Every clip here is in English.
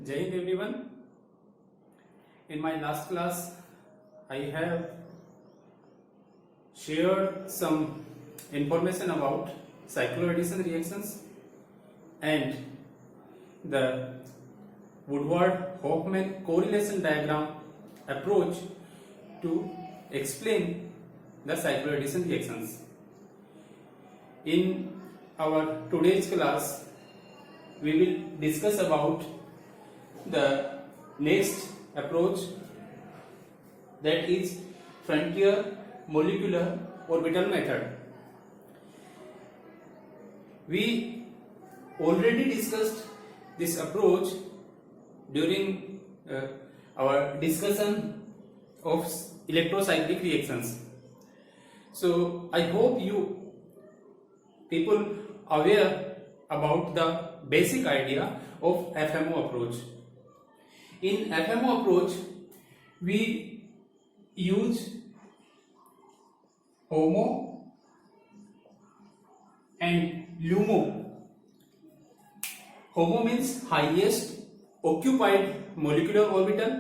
Jai Hind everyone. In my last class, I have shared some information about cycloaddition reactions and the Woodward-Hoffmann correlation diagram approach to explain the cycloaddition reactions. In our today's class, we will discuss about the next approach, that is frontier molecular orbital method. We already discussed this approach during our discussion of electrocyclic reactions. So I hope you people aware about the basic idea of FMO approach. In FMO approach, we use HOMO and LUMO. HOMO means highest occupied molecular orbital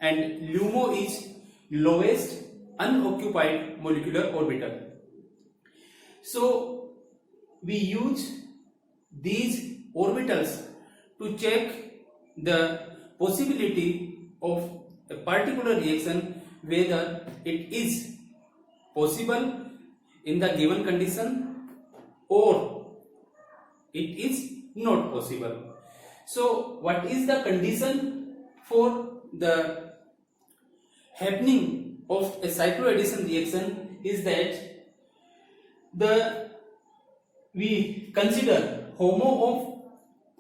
and LUMO is lowest unoccupied molecular orbital. So we use these orbitals to check the possibility of a particular reaction, whether it is possible in the given condition or it is not possible. So what is the condition for the happening of a cycloaddition reaction is that we consider HOMO of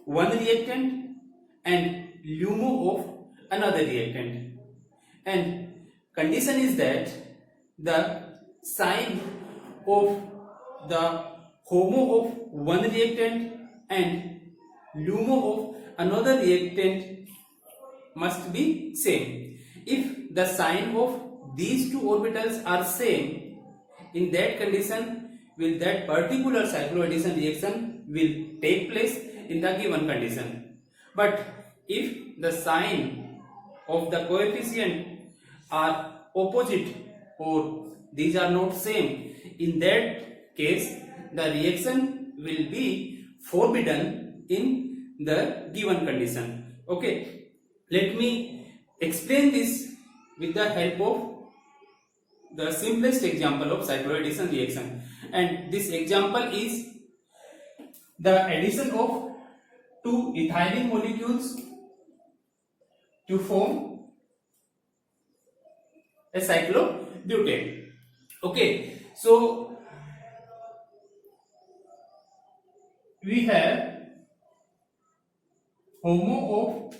one reactant and LUMO of another reactant, and condition is that the sign of the HOMO of one reactant and LUMO of another reactant must be same. If the sign of these two orbitals are same, in that condition will that particular cycloaddition reaction will take place in the given condition. But if the sign of the coefficient are opposite or these are not same, in that case the reaction will be forbidden in the given condition. Okay, let me explain this with the help of the simplest example of cycloaddition reaction, and this example is the addition of two ethylene molecules to form a cyclobutane. Okay, so we have HOMO of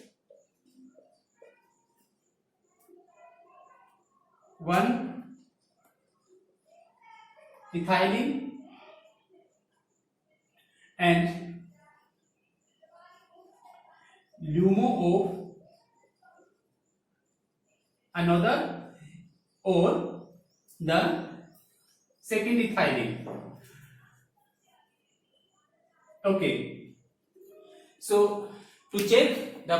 one ethylene and LUMO of another or the second ethylene. Okay, so to check the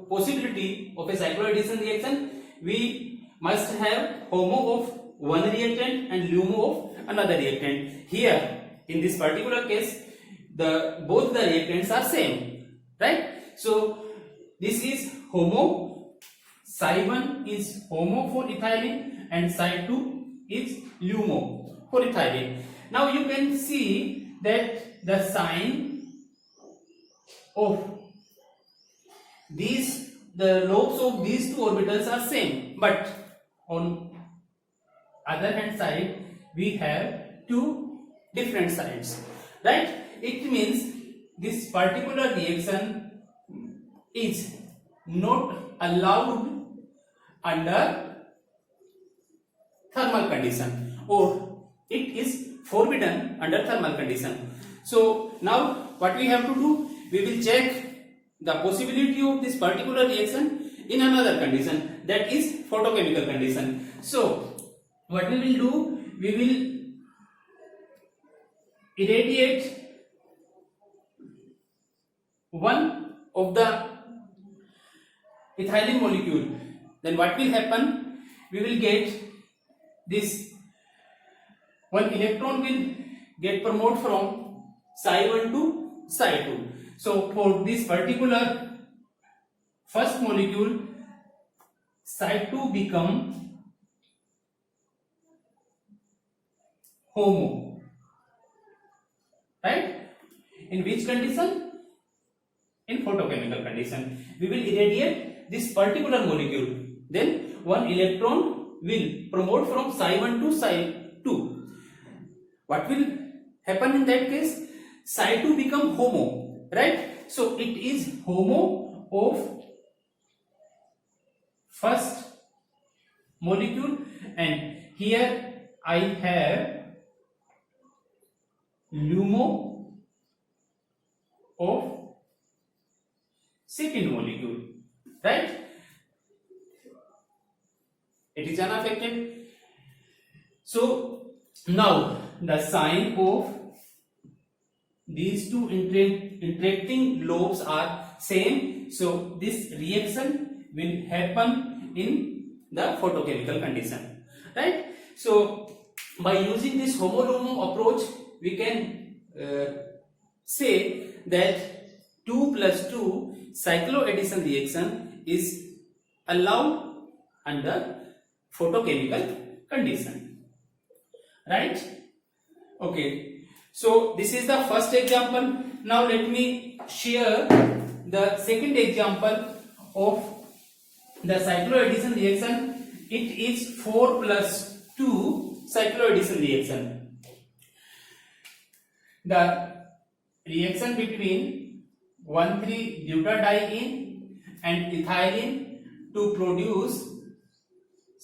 possibility of a cycloaddition reaction, we must have HOMO of one reactant and LUMO of another reactant. Here in this particular case, both the reactants are same, right? So this is HOMO, psi 1 is HOMO for ethylene and psi 2 is LUMO for ethylene. Now you can see that the sign of the lobes of these two orbitals are same, but on other hand side we have two different sides, right? It means this particular reaction is not allowed under thermal condition, or it is forbidden under thermal condition. So now what we have to do, we will check the possibility of this particular reaction in another condition, that is photochemical condition. So what we will do, we will irradiate one of the ethylene molecule, then what will happen? We will get this one electron will get promoted from psi1 to psi2. So for this particular first molecule, psi2 become HOMO, right? In which condition? In photochemical condition. We will irradiate this particular molecule, then one electron will promote from psi1 to psi2. What will happen in that case? Psi2 become HOMO, right? So it is HOMO of first molecule, and here I have LUMO of second molecule, right? It is unaffected. So now the sign of these two interacting lobes are same. So this reaction will happen in the photochemical condition, right? So by using this HOMO-LUMO approach, we can say that 2 plus 2 cycloaddition reaction is allowed under photochemical condition, right? Okay, so this is the first example. Now let me share the second example of the cycloaddition reaction. It is 4 plus 2 cycloaddition reaction. The reaction between 1,3-butadiene and ethylene to produce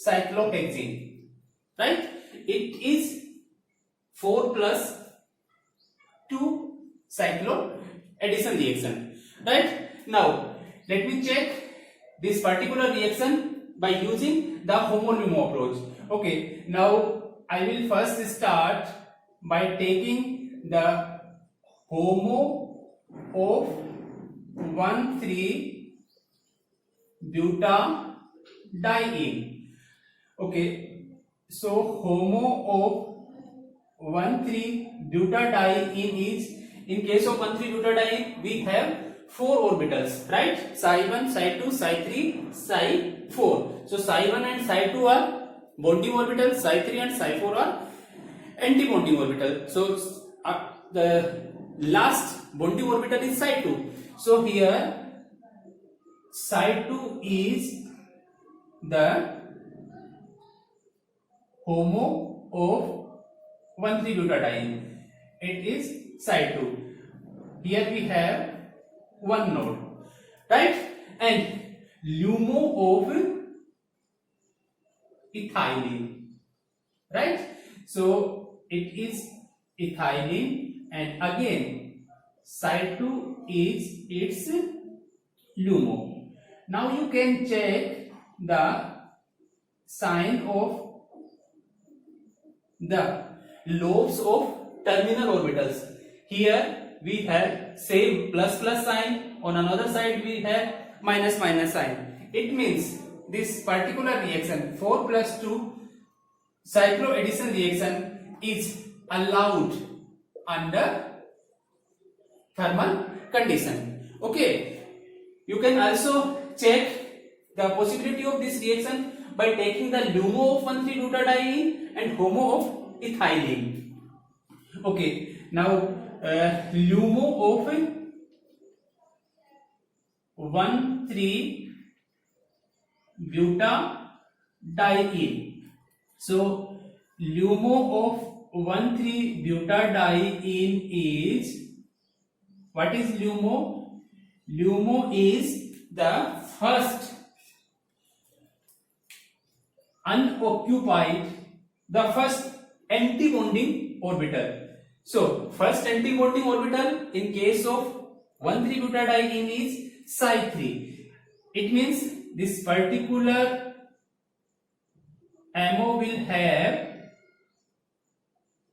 cyclohexene, right? It is 4 plus 2 cycloaddition reaction, right? Now let me check this particular reaction by using the HOMO-LUMO approach. Okay, now I will first start by taking the HOMO of 1,3-butadiene. Okay, so HOMO of 1,3-butadiene is, in case of 1,3-butadiene we have 4 orbitals, right? psi1, psi2, psi3, psi4. So psi1 and psi2 are bonding orbitals, psi3 and psi4 are anti-bonding orbital. So the last bonding orbital is psi2. So here psi2 is the HOMO of 1,3-butadiene. It is psi2. Here we have one node, right? And LUMO of ethylene, right? So it is ethylene, and again psi2 is its LUMO. Now you can check the sign of the lobes of terminal orbitals. Here we have same plus plus sign, on another side we have minus minus sign. It means this particular reaction 4 plus 2 cycloaddition reaction is allowed under thermal condition. Okay, you can also check the possibility of this reaction by taking the LUMO of 1,3-butadiene and HOMO of ethylene. Okay, now LUMO of 1,3-butadiene. So LUMO of 1,3-butadiene is, what is LUMO? LUMO is the first unoccupied, the first anti-bonding orbital. So first anti-bonding orbital in case of 1,3-butadiene is psi3. It means this particular MO will have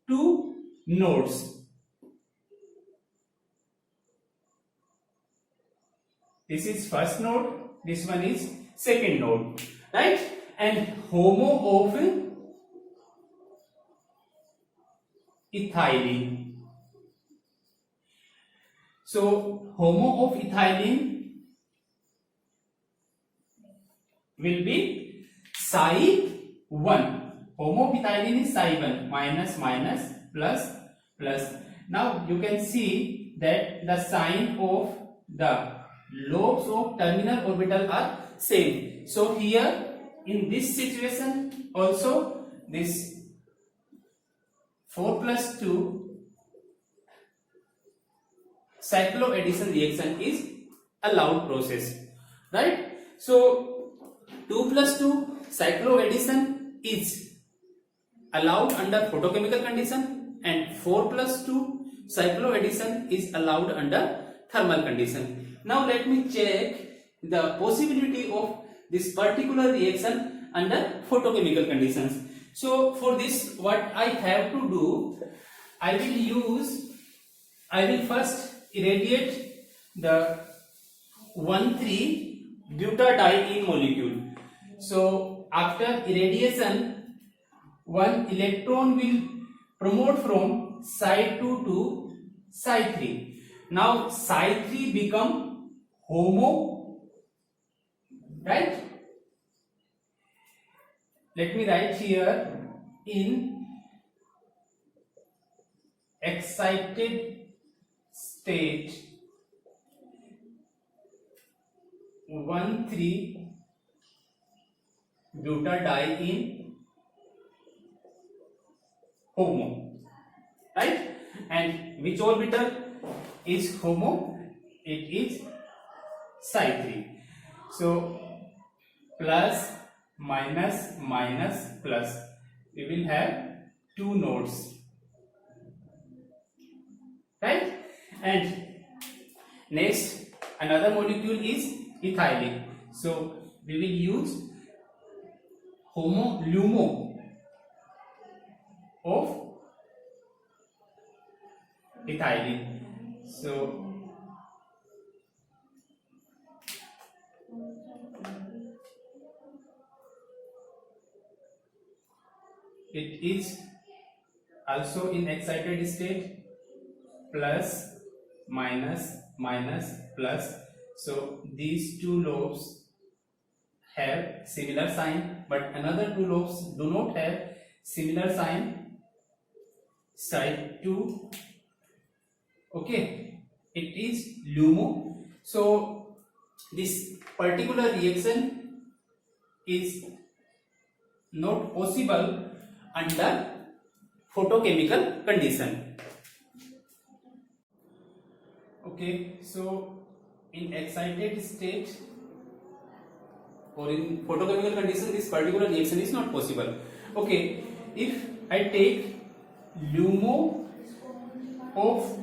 2 nodes. This is first node, This one is second node, right? And HOMO of ethylene. So HOMO of ethylene will be psi 1. HOMO of ethylene is psi 1, minus minus plus plus. Now you can see that the sign of the lobes of terminal orbital are same. So here in this situation also this 4 plus 2 cycloaddition reaction is allowed process, right? So 2 plus 2 cycloaddition is allowed under photochemical condition and 4 plus 2 cycloaddition is allowed under thermal condition. Now let me check the possibility of this particular reaction under photochemical conditions. So for this what I have to do, I will first irradiate the 1,3-butadiene molecule. So after irradiation, one electron will promote from psi 2 to psi 3. Now psi 3 become HOMO, right? Let me write here, in excited state 1,3-butadiene HOMO, right? And which orbital is HOMO? It is psi 3. So plus minus minus plus, we will have two nodes, right? And next another molecule is ethylene. So we will use LUMO of ethylene. So it is also in excited state, plus minus minus plus. So these two lobes have similar sign, but another two lobes do not have similar sign, psi 2. Okay, it is LUMO. So this particular reaction is not possible under photochemical condition. Okay, so in excited state or in photochemical condition, this particular reaction is not possible. Okay, if I take LUMO of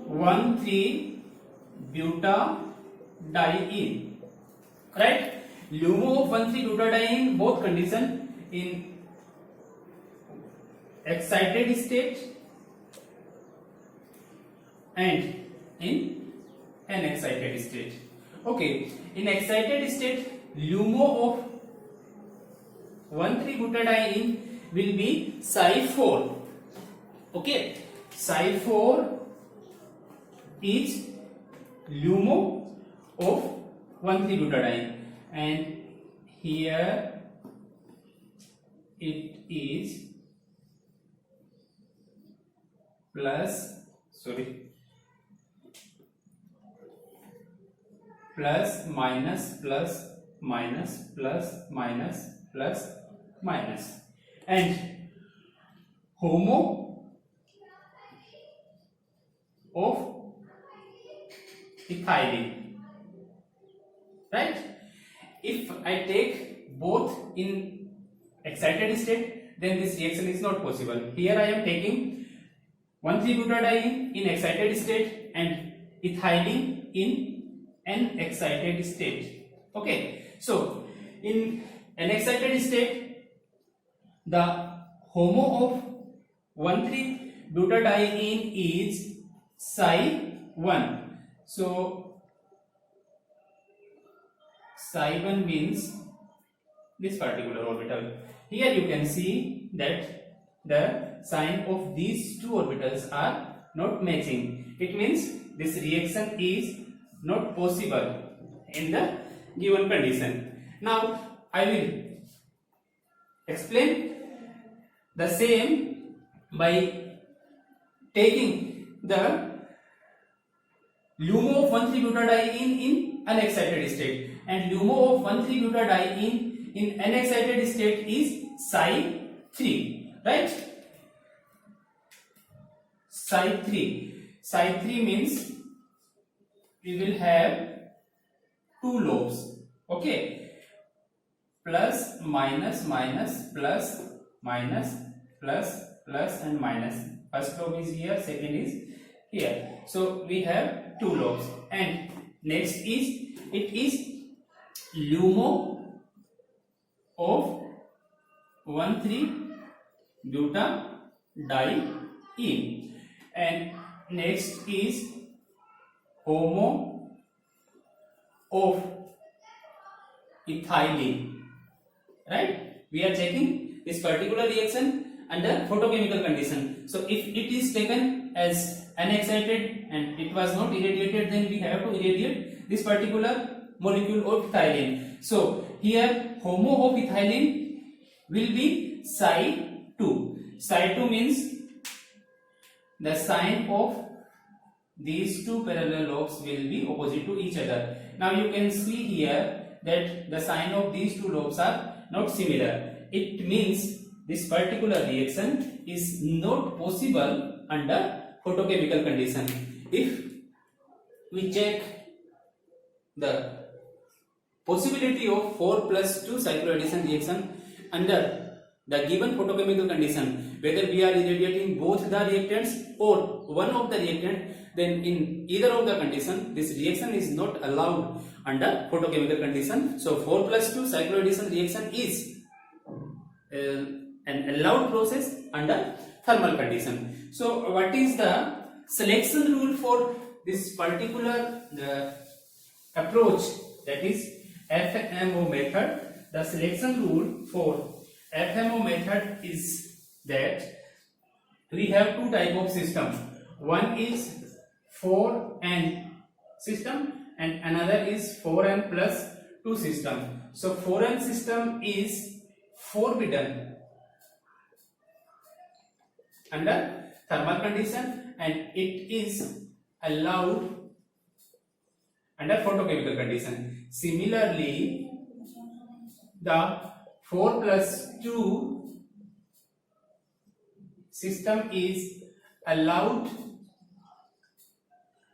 1,3-butadiene, right? LUMO of 1,3-butadiene, both condition in excited state and in unexcited state. Okay, in excited state, LUMO of 1,3-butadiene will be psi 4. Okay, psi 4 is LUMO of 1,3-butadiene, and here it is plus minus plus minus plus minus plus minus, and HOMO of ethylene, right? If I take both in excited state, then this reaction is not possible. Here I am taking 1,3-butadiene in excited state and ethylene in an excited state. Okay, so in an excited state, the HOMO of 1,3-butadiene is psi 1. So psi 1 means this particular orbital. Here you can see that the sign of these two orbitals are not matching. It means this reaction is not possible in the given condition. Now I will explain the same by taking the LUMO of 1,3-butadiene in unexcited state, and LUMO of 1,3-butadiene in unexcited state is psi 3, right? Psi 3. Psi 3 means we will have two lobes, okay? Plus, minus, minus, plus, minus, plus, plus and minus. First lobe is here, second is here. So we have two lobes, and next is it is LUMO of 1,3-butadiene, and next is HOMO of ethylene, right? We are checking this particular reaction under photochemical condition. So if it is taken as unexcited and it was not irradiated, then we have to irradiate this particular molecule of ethylene. So here HOMO of ethylene will be psi 2. Psi 2 means the sign of these two parallel lobes will be opposite to each other. Now you can see here that the sign of these two lobes are not similar. It means this particular reaction is not possible under photochemical condition. If we check the possibility of 4+2 cycloaddition reaction under the given photochemical condition, whether we are irradiating both the reactants or one of the reactant, then in either of the condition this reaction is not allowed under photochemical condition. So 4+2 cycloaddition reaction is an allowed process under thermal condition. So what is the selection rule for this particular approach, that is FMO method? The selection rule for FMO method is that we have two type of system. One is 4n system and another is 4n plus 2 system. So 4n system is forbidden under thermal condition and it is allowed under photochemical condition. Similarly, the 4+2 system is allowed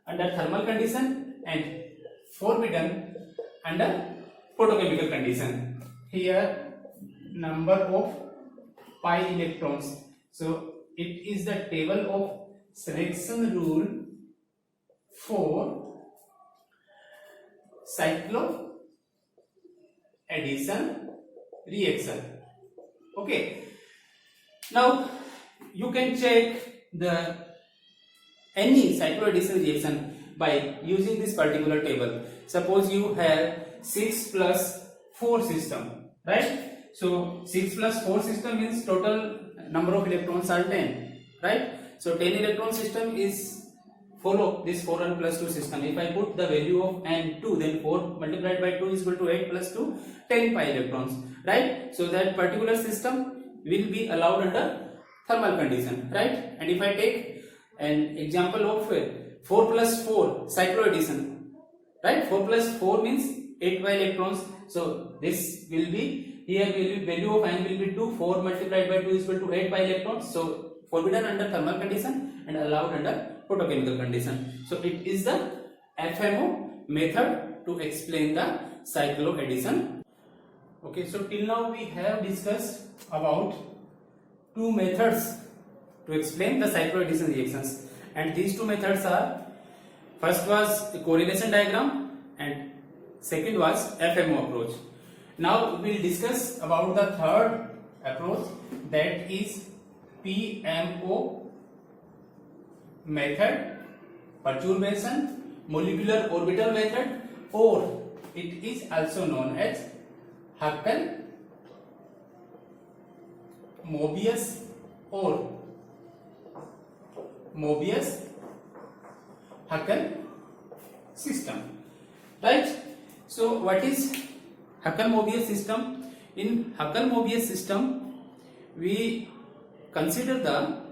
under thermal condition and forbidden under photochemical condition. Here number of pi electrons. So it is the table of selection rule for cycloaddition reaction. Okay, now you can check the any cycloaddition reaction by using this particular table. Suppose you have 6+4 system, right? So 6+4 system means total number of electrons are 10, right? So 10 electron system is follow this 4n plus 2 system. If I put the value of n 2, then 4 multiplied by 2 is equal to 8 plus 2, 10 pi electrons, right? So that particular system will be allowed under thermal condition, right? And if I take an example of 4+4 cycloaddition, right? 4+4 means 8 pi electrons. So this will be, here will be value of n will be 2, 4 multiplied by 2 is equal to 8 pi electrons. So forbidden under thermal condition and allowed under photochemical condition. So it is the FMO method to explain the cycloaddition. Okay, so till now we have discussed about two methods to explain the cycloaddition reactions, and these two methods are, first was a correlation diagram and second was FMO approach. Now we will discuss about the third approach, that is PMO method, perturbation molecular orbital method, or it is also known as Huckel-Mobius or Mobius-Huckel system, right? So what is Huckel-Mobius system? In Huckel-Mobius system, we consider the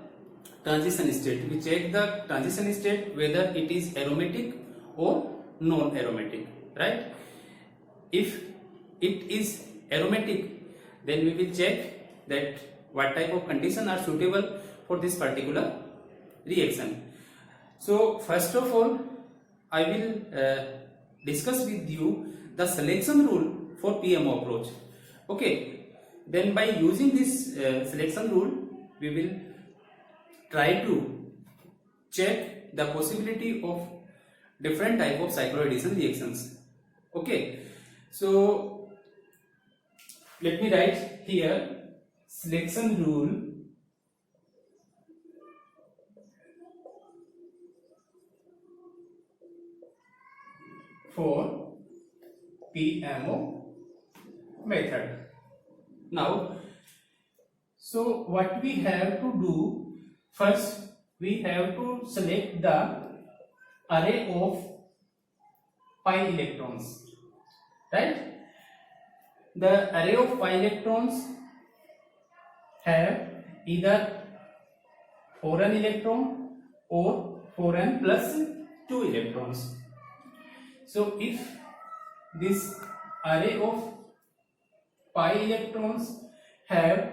transition state. We check the transition state whether it is aromatic or non-aromatic, right? If it is aromatic, then we will check that what type of conditions are suitable for this particular reaction. So first of all, I will discuss with you the selection rule for PMO approach. Okay, then by using this selection rule, we will try to check the possibility of different type of cycloaddition reactions. Okay, so let me write here selection rule for PMO method. Now, so what we have to do, first we have to select the array of pi electrons, right? The array of pi electrons have either 4n electron or 4n plus 2 electrons. So if this array of pi electrons have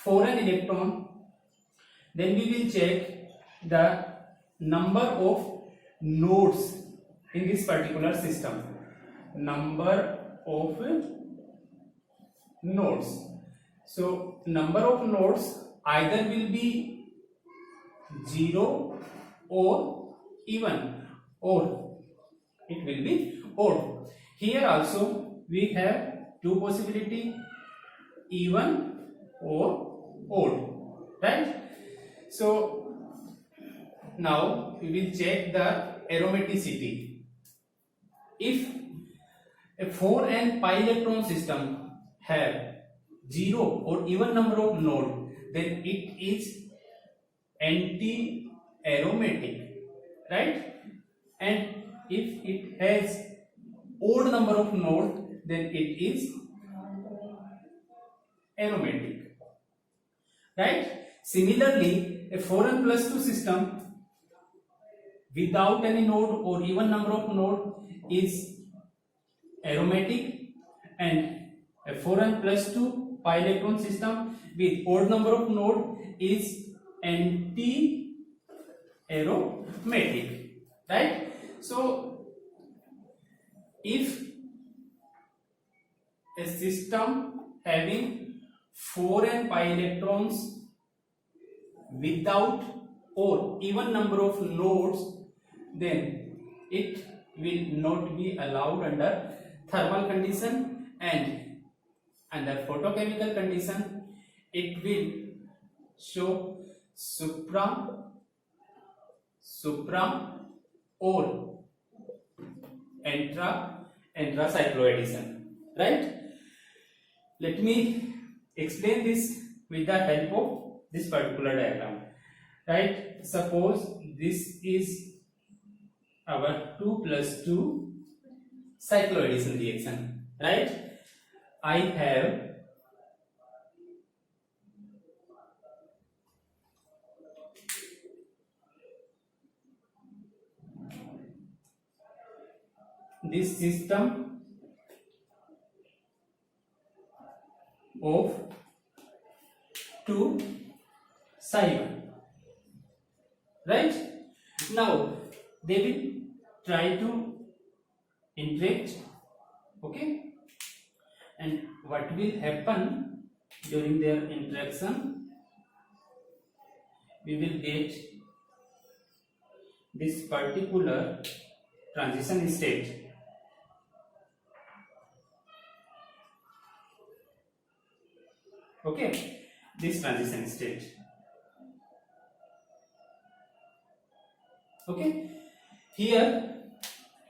4n electron, then we will check the number of nodes in this particular system. Number of nodes. So number of nodes either will be 0 or even, or it will be odd. Here also we have two possibility, even or odd, right? So now we will check the aromaticity. If a 4n pi electron system have 0 or even number of node, then it is anti-aromatic, right? And if it has odd number of node, then it is aromatic, right? Similarly, a 4n plus 2 system without any node or even number of node is aromatic, and a 4n plus 2 pi electron system with odd number of node is anti-aromatic, right? So if a system having 4n pi electrons without or even number of nodes, then it will not be allowed under thermal condition, and under photochemical condition it will show supra or cycloaddition, right? Let me explain this with the help of this particular diagram, right? Suppose this is our 2 plus 2 cycloaddition reaction, right? I have this system of 2 psi1, right? Now they will try to interact, okay, and what will happen during their interaction, we will get this particular transition state, okay, this transition state, okay. Here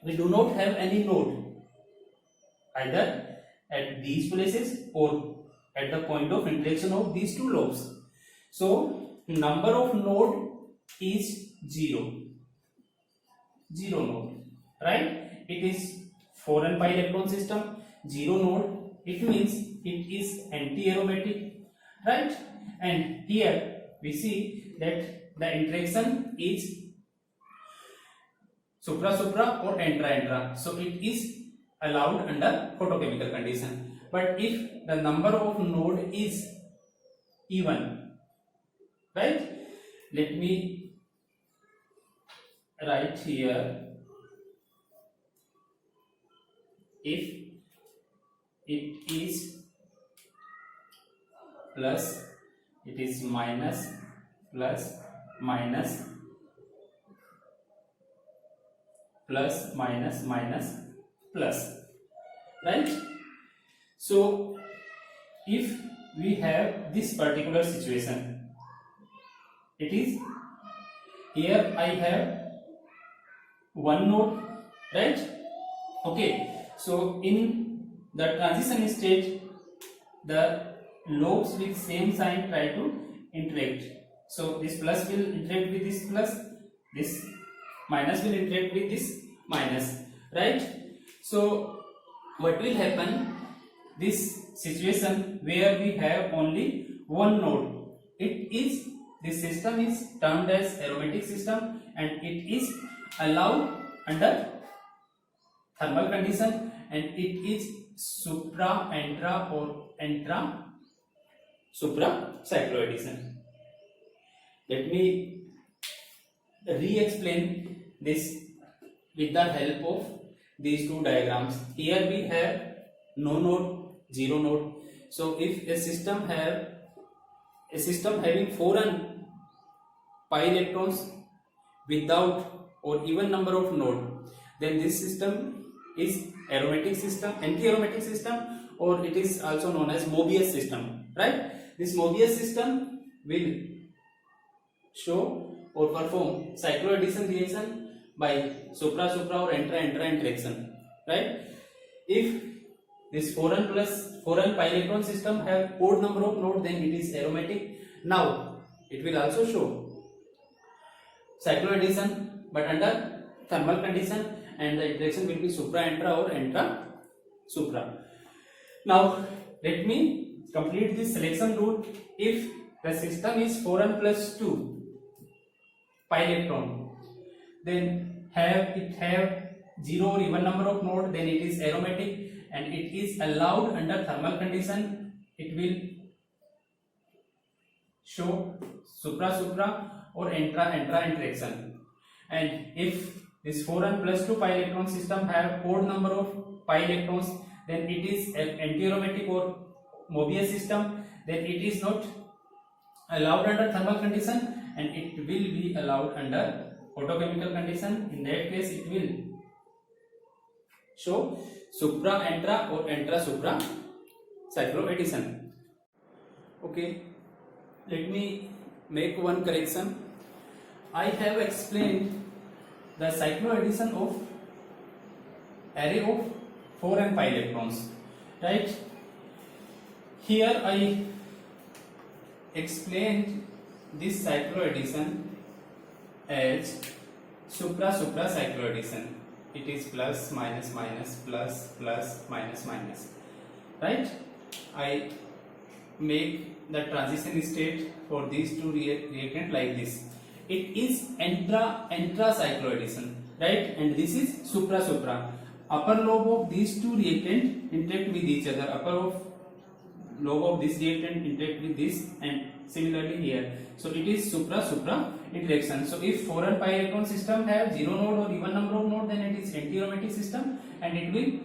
we do not have any node, either at these places or at the point of interaction of these two lobes. So number of node is 0 node, right? It is 4n pi electron system, 0 node, it means it is anti-aromatic, right? And here we see that the interaction is supra-supra or intra-intra, so it is allowed under photochemical condition. But if the number of node is even, right? Let me write here, if it is plus, it is minus, plus, minus, plus, minus, minus, plus, right? So if we have this particular situation, it is here I have one node, right? Okay, so in the transition state, the lobes with same sign try to interact. So this plus will interact with this plus, this minus will interact with this minus, right? So what will happen, this situation where we have only one node, this system is termed as aromatic system and it is allowed under thermal condition, and it is supra, intra or intra supra cycloaddition. Let me re-explain this with the help of these two diagrams. Here we have no node, 0 node. So if a system having 4n pi electrons without or even number of node, then this system is aromatic system, anti-aromatic system, or it is also known as Mobius system, right? This Mobius system will show or perform cycloaddition reaction by supra-supra or intra-intra interaction, right? If this 4n pi electron system have odd number of node, then it is aromatic. Now it will also show cycloaddition but under thermal condition, and the interaction will be supra-intra or intra-supra. Now let me complete this selection rule. If the system is 4n plus 2 pi electron, then it have 0 or even number of node, then it is aromatic and it is allowed under thermal condition. It will show supra-supra or intra-intra interaction. And if this 4n plus 2 pi electron system have odd number of pi electrons, then it is anti-aromatic or Mobius system, then it is not allowed under thermal condition and it will be allowed under photochemical condition. In that case it will show supra-intra or intra-supra cycloaddition. Okay, let me make one correction. I have explained the cycloaddition of array of 4n pi electrons, right? Here I explained this cycloaddition as supra-supra cycloaddition. It is plus, minus, minus, plus, plus, minus, minus, right? I make the transition state for these two reactants like this. It is intra cycloaddition, right? And this is supra-supra. Upper lobe of these two reactants interact with each other. Upper lobe of this reactant interact with this, and similarly here. So it is supra-supra interaction. So if 4n pi electron system have 0 node or even number of node, then it is anti-aromatic system and it will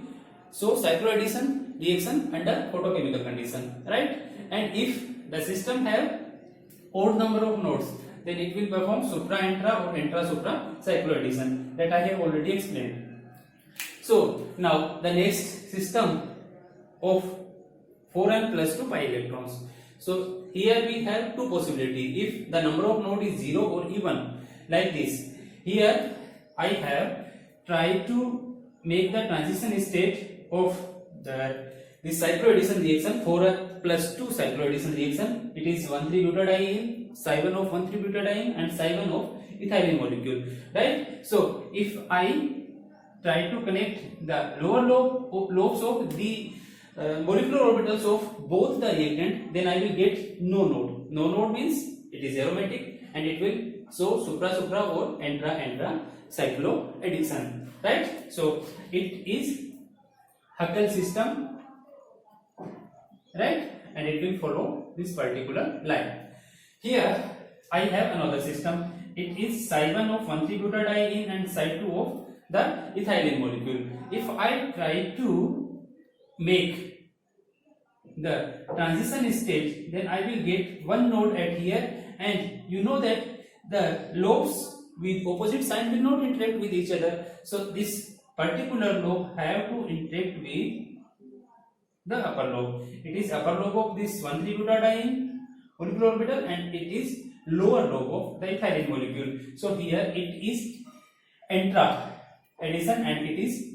show cycloaddition reaction under photochemical condition, right? And if the system have odd number of nodes, then it will perform supra-intra or intra-supra cycloaddition, that I have already explained. So now the next system of 4n plus 2 pi electrons. So here we have two possibilities. If the number of node is 0 or even, like this. Here I have tried to make the transition state of this cycloaddition reaction, 4 plus 2 cycloaddition reaction, it is 1,3-butadiene, Psi1 of 1,3-butadiene and Psi1 of ethylene molecule, right? So if I try to connect the lower lobes of the molecular orbitals of both the reactant, then I will get no node. No node means it is aromatic and it will show supra-supra or entra-entra cycloaddition, right? So it is Huckel system, right? And it will follow this particular line. Here I have another system. It is Psi1 of 1,3-butadiene and Psi2 of the ethylene molecule. If I try to make the transition state, then I will get one node at here, and you know that the lobes with opposite sign will not interact with each other. So this particular lobe have to interact with the upper lobe. It is upper lobe of this 1,3-butadiene molecular orbital and it is lower lobe of the ethylene molecule. So here it is intra addition and it is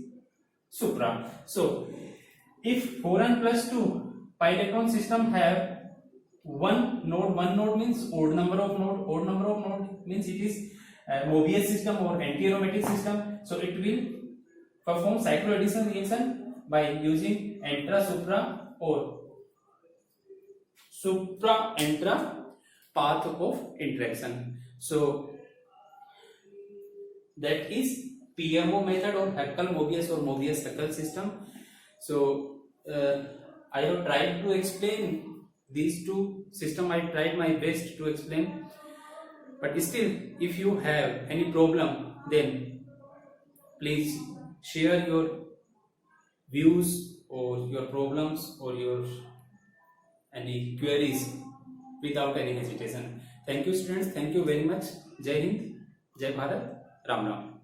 supra. So if 4n plus 2 pi electron system have one node means odd number of node means it is Mobius system or anti-aromatic system. So it will perform cycloaddition reaction by using intra-supra or supra-intra path of interaction. So that is PMO method or Huckel-Mobius or Mobius-Huckel system. So I have tried to explain these two systems. I tried my best to explain, but still if you have any problem, then please share your views or your problems or your any queries without any hesitation. Thank you students, thank you very much. Jai Hind, Jai Bharat, Ram Ram.